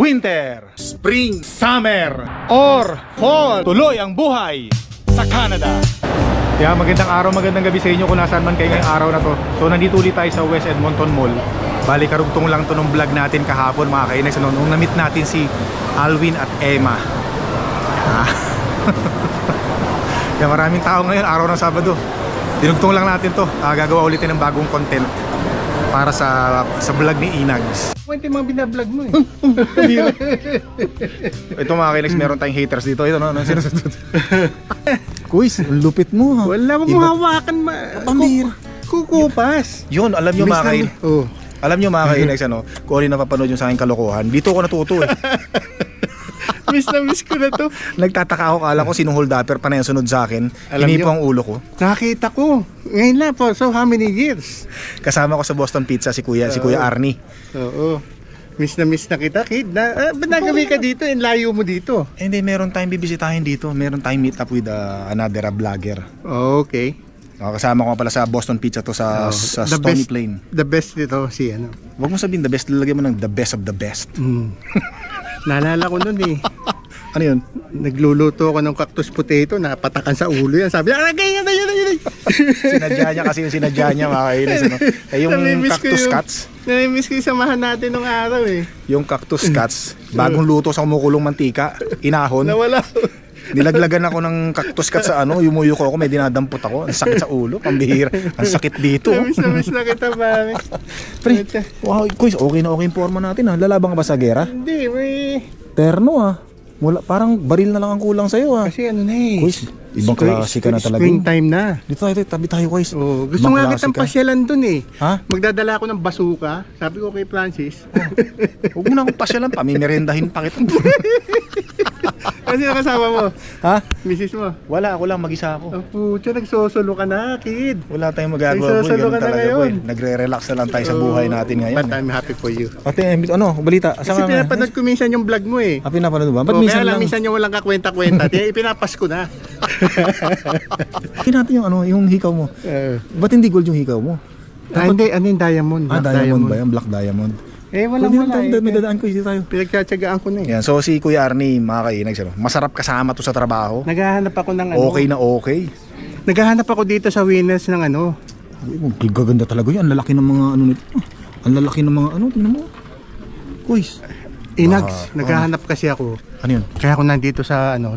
winter, spring, summer, or fall. Tuloy ang buhay sa Canada. Kaya magandang araw, magandang gabi sa inyo kung nasaan man kayo ngayong araw na to. So nandito ulit tayo sa West Edmonton Mall. Bali karugtong lang to nung vlog natin kahapon mga kainex. Nung na-meet natin si Alvin at Emma. Kaya maraming tao ngayon, araw ng Sabado. Dinugtong lang natin to. Gagawa ulitin ng bagong content para sa vlog ni Inags. Ito yung mga binablog mo eh. Ito mga kainex, meron tayong haters dito. Ito no, Kuis, lupit mo ha. Wala mo hawakan Pambira. Kukupas. Yun, alam nyo mga kainex. Alam nyo mga kainex, kung ano napapanood yung sa aking kalokohan, dito ako natuto eh. Miss na miss ko na to. Nagtataka ako, kala ko sinong hold upper pa na yung sunod sa akin. Hinipo ang ulo ko. Nakita ko. Ngayon lang po. So how many years? Kasama ko sa Boston Pizza si Kuya Arnie. Oo. Miss na kita, kid. Ba't nagabi ka dito? En layo mo dito. Hindi, meron tayong bibisitahin dito. Meron tayong meet up with another vlogger. Okay. Kasama ko pala sa Boston Pizza to sa Stony Plain. The best dito si ano. Huwag mo sabihin the best, lalagyan mo ng the best of the best. Naalala ko nun eh. Ano yun? Nagluluto ako ng cactus potato, napatakan sa ulo yan. Sabi niya, ganyan. Sinadya niya kasi yung sinadya niya mga kainis. Yung cactus cuts. Namimiss ko yung samahan natin nung araw eh. Yung cactus cuts, bagong luto sa kumukulong mantika, inahon. Nawala. Nilaglagan ako ng cactus cuts sa yumuyo ko ako, may dinadampot ako. Ang sakit sa ulo, pambihira. Ang sakit dito. Namiss na kita, mami. Pre, wow, Kuis, okay na okay yung forma natin ha. Lalabang ka ba sa gera? Hindi, may... Terno ha. Parang baril na lang ang kulang sa'yo ha. Kasi ano na eh. Kuis, ibang klase ka na talaga. Springtime na. Dito tayo, tabi tayo Kuis. Gusto nga kitang pasyalan dun eh. Ha? Magdadala ako ng basuka. Sabi ko kay Francis. Huwag mo na akong pasyalan pa, mimirendahin pa kita. Kasi nakasama mo? Ha? Misis mo? Wala, ako lang, mag-isa ako. Pucha, nagsosolo ka na, kid. Wala tayong magagawa boy, ganun talaga boy. Nagre-relax na lang tayo sa buhay natin ngayon. But I'm happy for you. Ate, balita? Kasi pinapanood ko minsan yung vlog mo eh. Pinapanood ba? Ba't minsan lang? Minsan yung walang kakwenta-kwenta. Ipinapas ko na. Tingnan natin yung hikaw mo. Ba't hindi gold yung hikaw mo? Hindi, ano yung diamond? Diamond ba yan? Black diamond. Wala. May dadaan ko dito tayo. Pinagtsatsagaan ko na eh. Yan, so si Kuya Arnie, mga kainags, masarap kasama to sa trabaho. Naghahanap ako ng Okay na okay. Naghahanap ako dito sa Winners ng Gaganda talaga yun. Ang lalaki ng mga nito. Ang lalaki ng mga tingnan mo. Kuis. Inags, naghahanap kasi ako. Ano yun? Kaya ako nandito sa Ano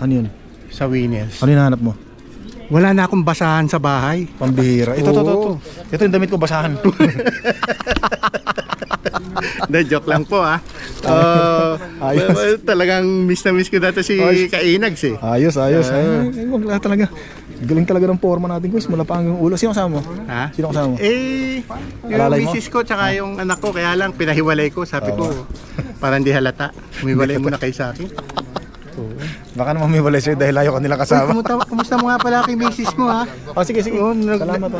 yun? Sa Winners. Ano yung hanap mo? Wala na akong basahan sa bahay. Pambihira. Ito. Ito yung damit ko, basahan. Hindi, joke lang po ha. Talagang miss na miss ko dito si Kainags eh. Ayos. Wala talaga. Galing talaga ng forma natin, Kuis. Mula pa ang ulo. Sino kasama mo? Ha? Sino kasama mo? Yung misis ko tsaka yung anak ko. Kaya lang pinahiwalay ko. Sabi ko, para hindi halata. Humiwalay muna kayo sa akin. Baka naman may wala sa'yo dahil ayaw ka nila kasama. Kumusta mo nga pala kay misis mo ha? Sige. Salamat.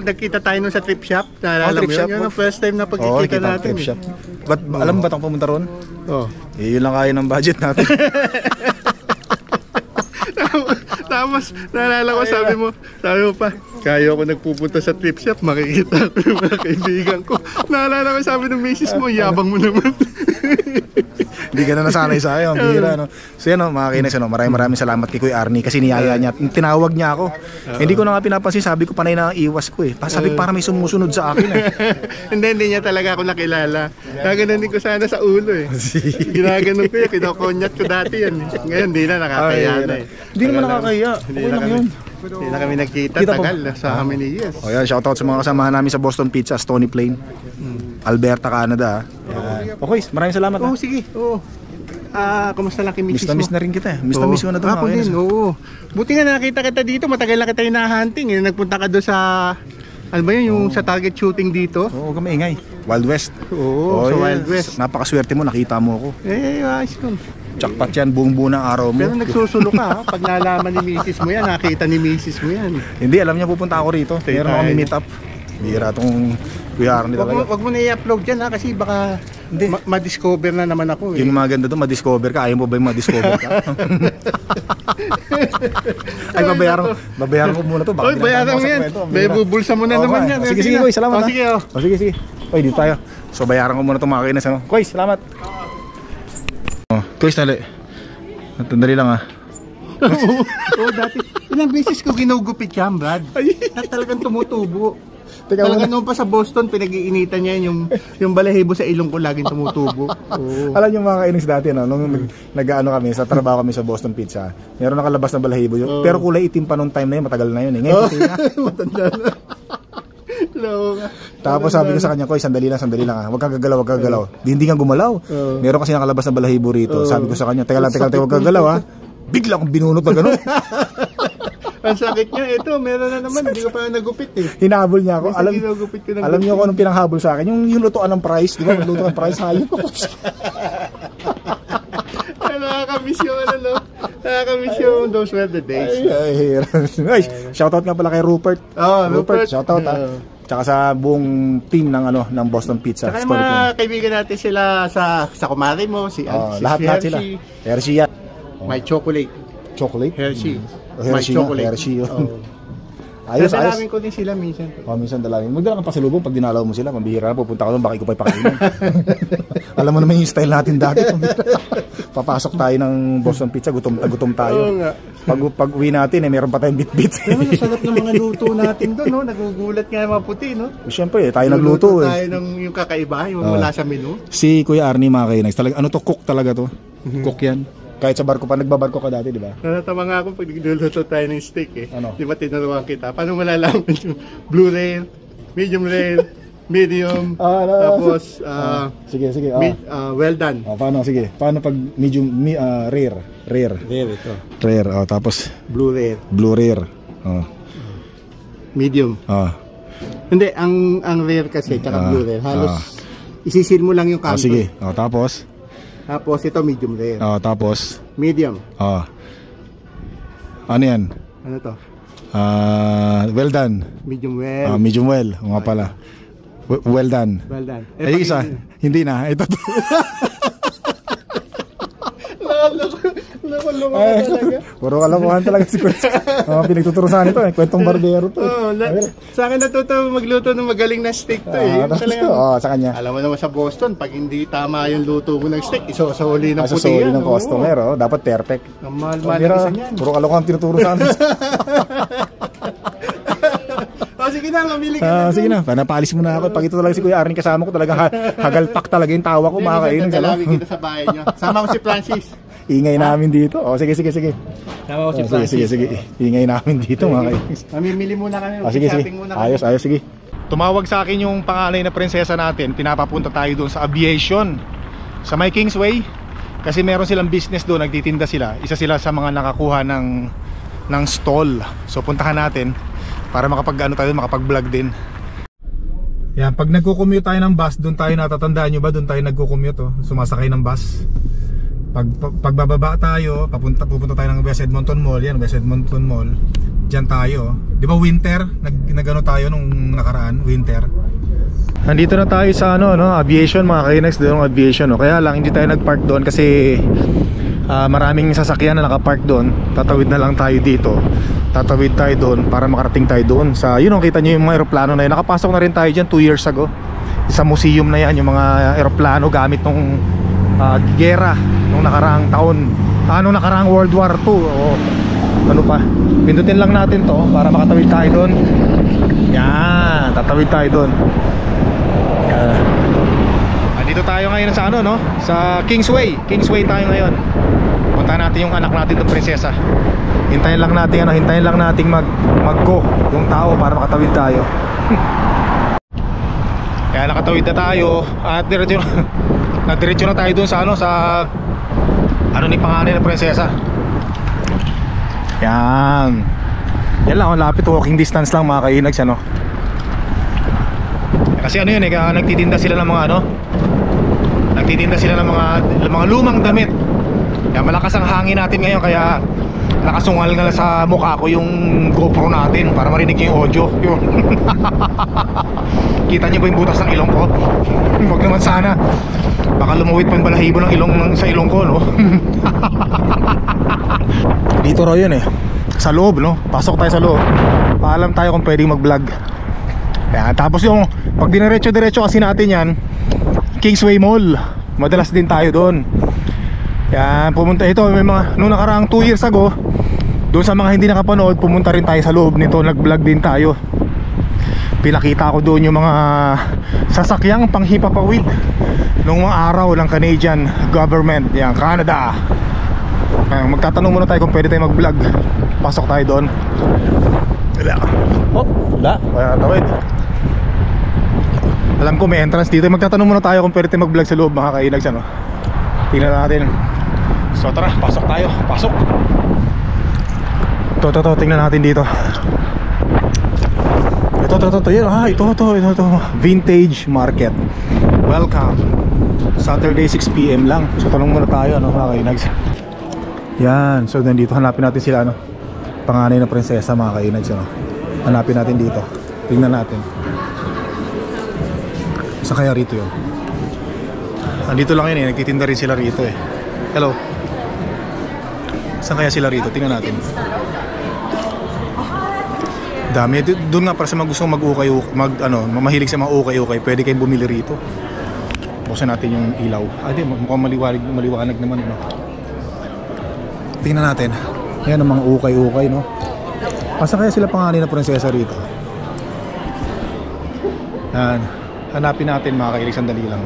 Nagkita tayo nun sa trip shop. Naalala mo yun? Yun ang first time na pagkikita natin. Trip shop. Alam mo ba itong pumunta ron? Yun lang kaya ng budget natin. Tapos naalala ko, sabi mo pa, kaya ako nagpupunta sa trip shop, makikita ko yung mga kaibigan ko. Naalala ko, sabi ng misis mo, yabang mo naman. Hindi ka na nasanay sa akin, bihira, no? So yan, mga kainex, maraming salamat kay Kuya Arnie kasi niyaya niya, tinawag niya ako. Hindi ko na nga pinapansin, sabi ko panay na ang iwas ko eh. Sabi ko para may sumusunod sa akin eh. Hindi niya talaga ako nakilala. Naganonin ko sana sa ulo eh. Ginaganon ko yan, kinokonyat ko dati yan. Ngayon hindi na, nakakaya na eh. Hindi naman nakakaya, okay lang yun. Hindi na kami nagkita, tagal sa how many years. Yan, shoutout sa mga kasamahan namin sa Boston Pizza, Stony Plain, Alberta, Canada. Okay, maraming salamat. Sige. Kumusta lang kay misis mo? Miss na rin kita. Miss ko na ito. Ako din, Buti nga nakita kita dito, matagal na kita hinahunting. Nagpunta ka doon sa, ano ba yun, yung sa target shooting dito? Oo, kami ingay. Wild West. Sa Wild West. Napakaswerte mo, nakita mo ako. Ayos yun. Jackpot yan, buong-buo ng araw mo. Pero nagsusulo ka pag nalaman ni misis mo yan, nakita ni misis mo yan. Hindi, alam niya pupunta ako rito. Meron ako meet up. Bihira itong Kuya Arnie talaga. Wag mo na i-upload dyan kasi baka Hindi. Ma-discover na naman ako eh. Yung mga ganda doon, ma-discover ka. Ayaw mo ba yung ma-discover ka? Ay, babayaran ko muna to. Oy, bayaran mo yan. May bubulsa mo na naman yan. Sige, Koy, salamat. Sige, oh. Sige. Oy, dito tayo. So, bayaran ko muna itong mga kainas. Koy, salamat. Koy, dali lang Oo, dati. Ilang beses ko ginugupit yan, Brad. Na talagang tumutubo. Talaga noon pa sa Boston, pinag-iinitan niya yung balahibo sa ilong ko laging tumutubo. Oo. Alam niyo mga kainis dati, nung nag-ano kami, sa trabaho kami sa Boston Pizza, meron nakalabas na balahibo yun. Pero kulay itim pa nung time na yun, matagal na yun. Ngayon, puti na. Matanda na. Tapos sabi ko sa kanya, Koy, sandali lang huwag kang gagalaw. Hindi nga gumalaw. Meron kasi nakalabas na balahibo rito. Sabi ko sa kanya, teka lang, huwag kang gagalaw. Bigla akong binunot na gano'n. Ang sakit niya, ito, meron na naman, hindi ko pa nagupit eh. Hinabol niya ako. Alam niyo kung anong pinanghabol sa akin? Yung lutuan ng price, di ba? Lutuan ng price, hayop ako. Nakakamiss yung nakakamiss yung those were the days. Ay, shoutout nga pala kay Rupert. Rupert. Shoutout Tsaka sa buong team ng Boston Pizza. Tsaka yung mga kaibigan natin sila sa kumari mo, si lahat sila. Hershey yan. My chocolate. Hershey. Hershey yun. Ayos. Dalawin ko din sila minsan. Minsan dalawin. Magdala kang pasalubong pag dinalaw mo sila. Mabihira na, pupunta ka doon, baka ikaw pa ipakainin. Alam mo naman yung style natin dati. Papasok tayo ng Boston Pizza, gutom tayo. Oo nga. Pag uwi natin, meron pa tayong bit-bit. Pero masarap ng mga luto natin doon, no? Nagugulat nga yung mga puti, no? Siyempre, tayo nagluto eh. Tayo ng yung kakaiba, yung wala sa menu. Si Kuya Arnie mga kainags, talaga, cook talaga to. Cook yan. Kahit sa barko pa, nagbabarko ka dati, di ba? Natatawa nga ako pag nagluluto tayo ng steak eh. Ano? Di ba tinuruan kita? Paano malalaman yung blue rare, medium rare, medium, tapos sige. well done. Paano? Sige. Paano pag medium, rare? Rare ito. Rare, tapos Blue rare. blue rare. Medium. Hindi, ang rare kasi, tsaka blue rare. Halos isisil mo lang yung kanto. Sige. Tapos? Tapos ito medium rare. Tapos? Medium. Ano yan? Ano to? Well done. Medium well. Medium well. Nga pala. Well done. Well done. Ay, isa. Hindi na. Ito to. Loko talaga. Puro kalokohan talaga si Kwento. Pinagtuturusan ito kwentong barbero to. Sa akin natuto magluto ng magaling na steak to sa kanya. Alam mo naman sa Boston, pag hindi tama yung luto mo ng steak, isosoli ng puti yan. ng customer, dapat perfect. Ang mahal ng isa niyan. Puro kalokohan tinuturusan. Sige na, mamili ka na. Sige na, panapalis mo na ako. Pag ito talaga si Kuya Arnie kasama ko, talagang hagalpak talaga yung tawa ko, makakainin. Dalawin kita sa bahay niyo. Sama ko si Francis. Ingay namin dito. Sige. Sama ko si Francis. Sige. Ingay namin dito, makakainin. Mamimili muna kami. Sige. Muna kami. Ayos, sige. Tumawag sa akin yung pangalay na prinsesa natin. Pinapapunta tayo doon sa aviation. Sa may Kingsway. Kasi meron silang business doon, nagtitinda sila. Isa sila sa mga nakakuha ng stall. So puntahan natin para makapag-vlog din. Yan, pag nagko-commute tayo ng bus, doon tayo natatandaan nyo ba? Doon tayo nagko-commute, sumasakay ng bus. Pagbababa tayo, pupunta tayo ng West Edmonton Mall. Yan, West Edmonton Mall. Diyan tayo. Di ba winter? Nagano tayo nung nakaraan, winter. Nandito na tayo sa aviation mga kainags, doon aviation. Kaya lang hindi tayo nagpark doon kasi maraming sasakyan na nakapark doon. Tatawid na lang tayo dito. Tatawid tayo doon para makarating tayo doon sa, kita nyo yung mga aeroplano na yun. Nakapasok na rin tayo dyan 2 years ago sa museum na yan, yung mga aeroplano gamit nung giyera nung nakaraang taon, nung nakaraang World War II o ano pa. Pindutin lang natin to para makatawid tayo doon. Yan, tatawid tayo doon. Dito tayo ngayon sa sa Kingsway tayo ngayon. Punta natin yung anak natin, ng prinsesa. Hintayin lang natin mag-go yung tao para makatawid tayo. Kaya nakatawid na tayo at diretso na tayo dun sa ni panganay na prinsesa. Yan lang, lapit, walking distance lang mga kainags. Kasi nagtitinda sila ng mga mga lumang damit. Kaya malakas ang hangin natin ngayon, kaya nakasungal nga sa mukha ko yung GoPro natin para marinig yung audio. Kita niyo ba yung butas ng ilong ko? Huwag naman sana. Baka lumuwit pa yung balahibo ng ilong sa ilong ko, no? Dito raw yun eh, sa loob, no? Pasok tayo sa loob. Paalam tayo kung pwedeng mag-vlog. Ayan, tapos yung pag diniretso-diretso kasi natin yan, Kingsway Mall, madalas din tayo doon. Yan, pumunta ito, may mga, nung nakaraang 2 years ago, doon sa mga hindi nakapanood, pumunta rin tayo sa loob nito, nag-vlog din tayo. Pinakita ko doon yung mga sasakyang panghipapawid nung mga araw ng Canadian government, yan, Canada. Magtatanong muna tayo kung pwede tayo mag-vlog. Pasok tayo doon. Wala. Oh, wala. Wala tawid. Alam ko may entrance dito. Magtatanong muna tayo kung pwede tayo mag-vlog sa loob, mga kainags, ano. Tingnan natin. So tara, pasok tayo. Pasok. Ito, tingnan natin dito. Ito. Yan, ito. Vintage Market. Welcome. Saturday 6 PM lang. So tanong muna tayo, ano, mga kainags. Yan, so nandito hanapin natin sila, ano, panganay na prinsesa, mga kainags, ano. Hanapin natin dito. Tingnan natin. Saan kaya rito yun? Andito lang yun eh, nagtitinda rin sila rito eh. Hello. Saan kaya sila rito? Tingnan natin. Dami. Doon nga para sa mga gustong mag-ukay, mahilig sa mga ukay-ukay, pwede kayong bumili rito. Buksan natin yung ilaw. Di, mukhang maliwanag naman, no? Tingnan natin. Ayan ang mga ukay-ukay, no? Asa kaya sila panganay na prinsesa rito? Yan. Hanapin natin, mga kailig, sandali lang.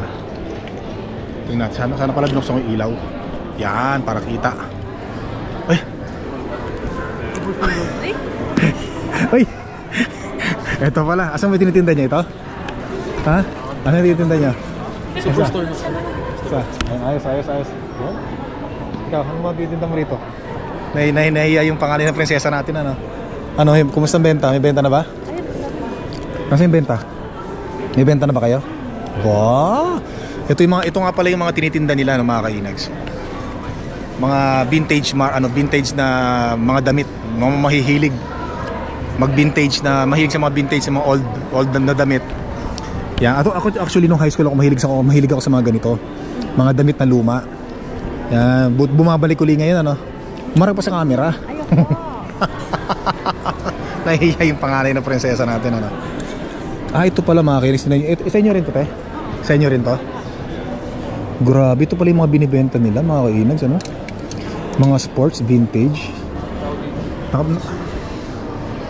Tingnan natin. Sana pala binuksan ko yung ilaw. Yan, para kita. Ay! Ay! Ito pala. Asan may tinitinda niya ito? Ha? Ano yung tinitinda niya? Superstore. Ayos. Ikaw, ano ba tinitinda mo rito? Nahiya yung pangalan ng prinsesa natin, ano? Ano, kumusta ang benta? May benta na ba? Kasi yung benta? May benta na ba kayo? Wow! Ito nga pala yung mga tinitinda nila, ng mga kainags. Mga vintage na mga damit, mga mahihilig mag-vintage, na mahilig sa mga vintage, sa mga old na damit. Yan, ako actually nung high school ako mahilig ako sa mga ganito. Mga damit na luma. Yan, bumabalik uli ngayon, ano. Umarap pa sa camera. Nahihiya yung panganay na prinsesa natin, ano. Ito pala, mga kainis. Sa inyo rin to, te? Sa inyo rin to? Grabe, ito pala yung mga binibenta nila, mga kainags, ano. Mga sports, vintage.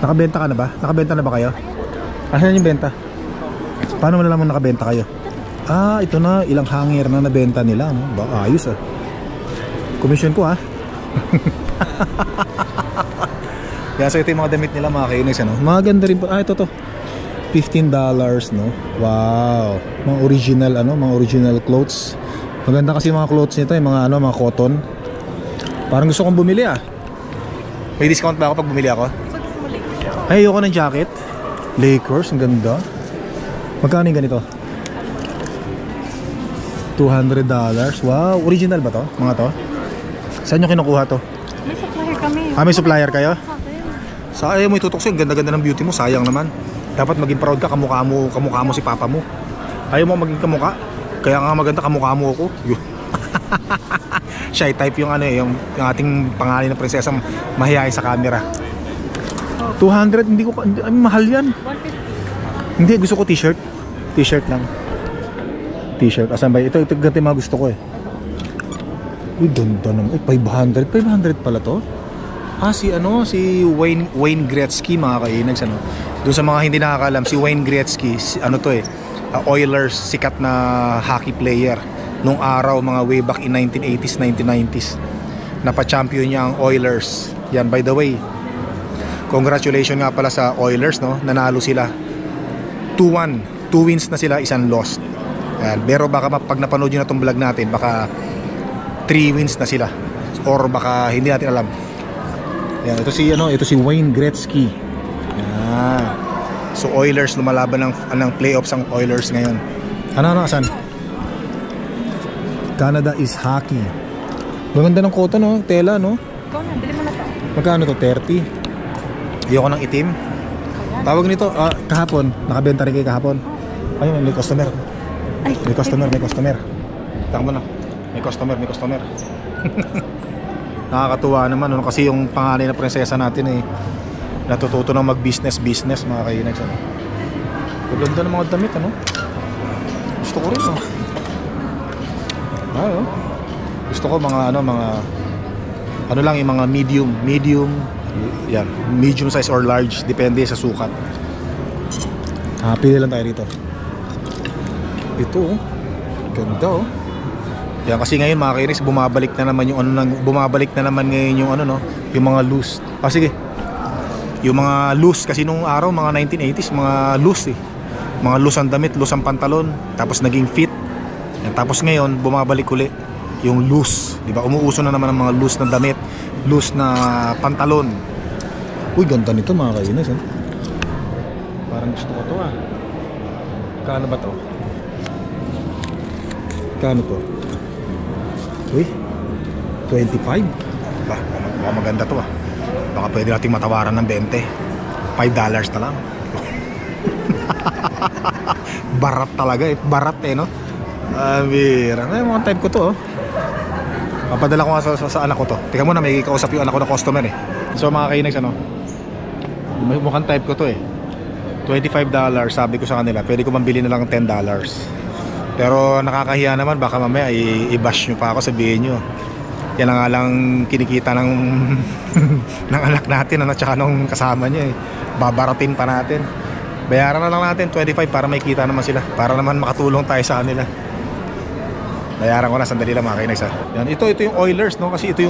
Nakabenta ka na ba? Nakabenta na ba kayo? Asan yung benta? Paano mo nalaman nakabenta kayo? Ito na, ilang hanger na nabenta nila, no? Ba, ayos ah. Commission ko, Yan, so ito yung mga damit nila, mga kainags, ano. Maganda rin po. Ito to. $15, no? Wow. Mga original clothes. Maganda kasi mga clothes nito, yung mga mga cotton. Parang gusto kong bumili, May discount ba ako pag bumili ako? Ay, ayoko ng jacket. Lakers, ang ganda. Magkano yung ganito? $200. Wow, original ba to? Mga to? Saan nyo kinukuha to? May supplier kami. May supplier kayo? Ayaw mo itutok sa'yo, ganda-ganda ng beauty mo, sayang naman. Dapat maging proud ka, kamukha mo si papa mo. Ayaw mo maging kamukha? Kaya nga maganda kamukha mo ako. Shy type yung yung ating pangalan na prinsesa, mahihayin sa camera. 200, hindi ko, mahal yan. 150. Hindi, gusto ko t-shirt. T-shirt lang. T-shirt, asan ba? Ito ganito yung mga gusto ko Uy, ganda naman. 500 pala to. Si Wayne Gretzky, mga kainags, ano. Doon sa mga hindi nakakalam, si Wayne Gretzky, Oilers, sikat na hockey player nung araw, mga way back in 1980s, 1990s. Napa-champion niya ang Oilers. Yan, by the way, congratulations nga pala sa Oilers, no? Nanalo sila 2-1, 2 wins na sila, 1 lost. Yan. Pero baka pag napanood nyo na itong vlog natin, baka 3 wins na sila, or baka hindi natin alam. Yan, ito si Wayne Gretzky. Yan. So Oilers, lumalaban ng playoffs ang Oilers ngayon. Asan? Canada is hockey. Maganda ng kota, no? Tela, no? Ikaw na, bili mo na to. Magkano to? 30? Ayoko ng itim. Tawag nito, kahapon. Nakabenta rin kayo kahapon. Ayun, may customer. May customer. Tama na. May customer. Nakakatuwa naman ano, kasi yung panganay na prinsesa natin eh natututo ng mag-business mga kainags ano. Ganda ng mga damit ano. Gusto ko rin oh. Ay, oh. Gusto ko mga ano lang yung mga medium yan, medium size or large depende sa sukat. Pili lang tayo dito. Ito oh. Ganda oh. Yan kasi ngayon mga kainis bumabalik na naman ngayon yung ano no, yung mga loose. Sige. Yung mga loose kasi nung araw mga 1980s mga loose eh. Mga loose ang damit, loose ang pantalon, tapos naging fit. Yan, tapos ngayon bumabalik uli yung loose, di ba? Umuuso na naman ang mga loose na damit, loose na pantalon. Uy, ganda nito mga kainis eh. Parang gusto ko to ah. Kano ba to? Kano to? Uy, 25? Ba, mukhang maganda to ah. Baka pwede nating matawaran ng 20. $5 na lang. Barat talaga eh. Barat eh no. Bira. Ay, mga type ko to oh. Papadala ko nga sa anak ko to. Tika muna, may kausap yung anak ko na customer eh. So mga kainags ano, mukhang type ko to eh. $25 sabi ko sa kanila. Pwede ko mambili na lang $10. Pero nakakahiya naman, baka mamaya i-bash nyo pa ako, sabihin nyo yan nga lang kinikita ng ng anak natin ano, tsaka nung kasama niya eh. Babaratin pa natin. Bayaran na lang natin 25 para may kita naman sila, para naman makatulong tayo sa kanila. Bayaran ko na, sandali lang mga kainags ha. Yan, ito yung Oilers no, kasi ito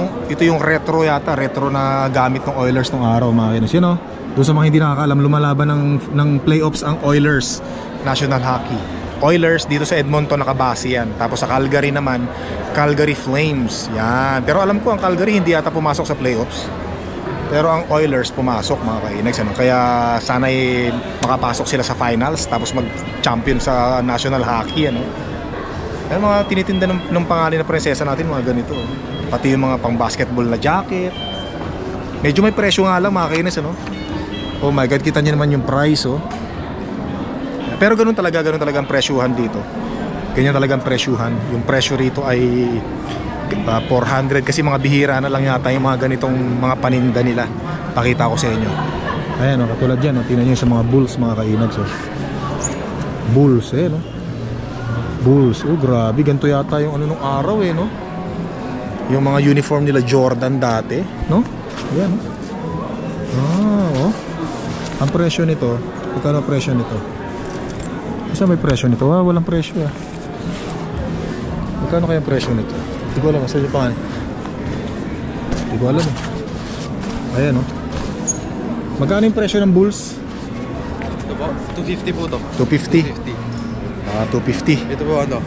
yung retro yata, retro na gamit ng Oilers nung araw mga kainags. Yun no, doon sa mga hindi nakakaalam, lumalaban ng playoffs ang Oilers National Hockey. Oilers dito sa Edmonton nakabase yan. Tapos sa Calgary naman, Calgary Flames. Yan. Pero alam ko ang Calgary hindi yata pumasok sa playoffs. Pero ang Oilers pumasok mga kainags ano. Kaya sana'y makapasok sila sa finals, tapos mag-champion sa National Hockey ano. Yung mga tinitinda ng pangalan na prinsesa natin, mga ganito. Pati yung mga pang basketball na jacket. Medyo may presyo nga lang mga kainags ano. Oh my god, kita niyo naman yung price oh. Pero ganun talaga ang presyuhan dito. Ganyan talaga ang presyuhan. Yung presyo rito ay 400 kasi mga bihira na lang yata yung mga ganitong mga paninda nila. Pakita ko sa inyo. Ayan o, katulad yan o. Tingnan nyo sa mga bulls mga kainags o. Bulls eh no. Bulls, oh grabe. Ganito yata yung ano nung araw eh no. Yung mga uniform nila Jordan dati no. Ayan o. Oh. Ang presyo nito, magkano ang presyo nito? Isa may presyo nito? Walang presyo ah. Magkano kaya ang presyo nito? Hindi ko alam, saan yung pangalan? Hindi ko alam eh. Ayan o. Magkano yung presyo ng bulls? Ito po, 250 po to. 250? 250. Ito po ano,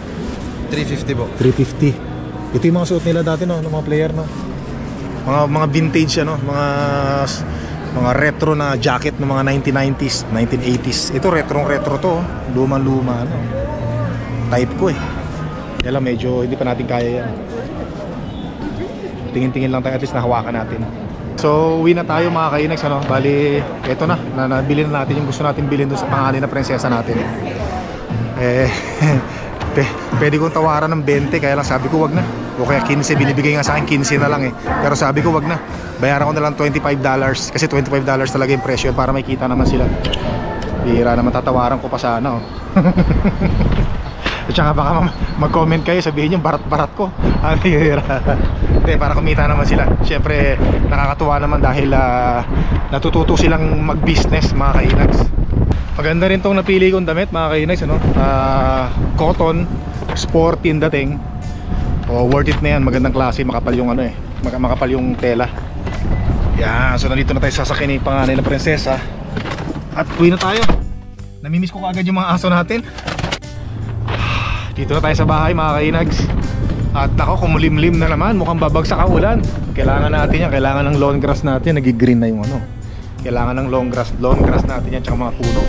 350 po. 350. Ito yung mga suot nila dati no, ng mga player no. Mga vintage ano, mga retro na jacket ng mga 1990s, 1980s. Ito retro to, luma-luma ano. Type ko eh. Kaya lang medyo hindi pa natin kaya yan. Tingin-tingin lang tayo, at least nahawakan natin. So uwi na tayo mga kainags ano. Bali, eto na, nabili na natin yung gusto natin bilhin doon sa pangalan na prinsesa natin. Pwede kong tawaran ng 20, kaya lang sabi ko wag na. O kaya 15, binibigay nga sa akin 15 na lang eh. Pero sabi ko wag na, bayaran ko na lang $25. Kasi $25 talaga yung presyo para may kita naman sila. Bihira naman, tatawaran ko pa sana oh. At saka baka mag-comment kayo, sabihin nyo barat-barat ko. Bihira. Hindi, para kumita naman sila. Siyempre nakakatuwa naman dahil natututo silang mag-business mga kainags. Maganda rin tong napili kong damit mga kainags ano? Cotton, sporty dating. Worth it na yan, magandang klase, makapal yung ano eh, makapal yung tela. Yan, so nandito na tayo sasakyan ni panganay na prinsesa. At uwi na tayo. Namimiss ko kaagad yung mga aso natin. Dito na tayo sa bahay mga kainags. At ako, kumulimlim na naman, mukhang babagsak ang ulan. Kailangan natin yan, kailangan ng lawn grass natin, nag-green na yung ano. Kailangan ng long grass natin yan, tsaka mga puno.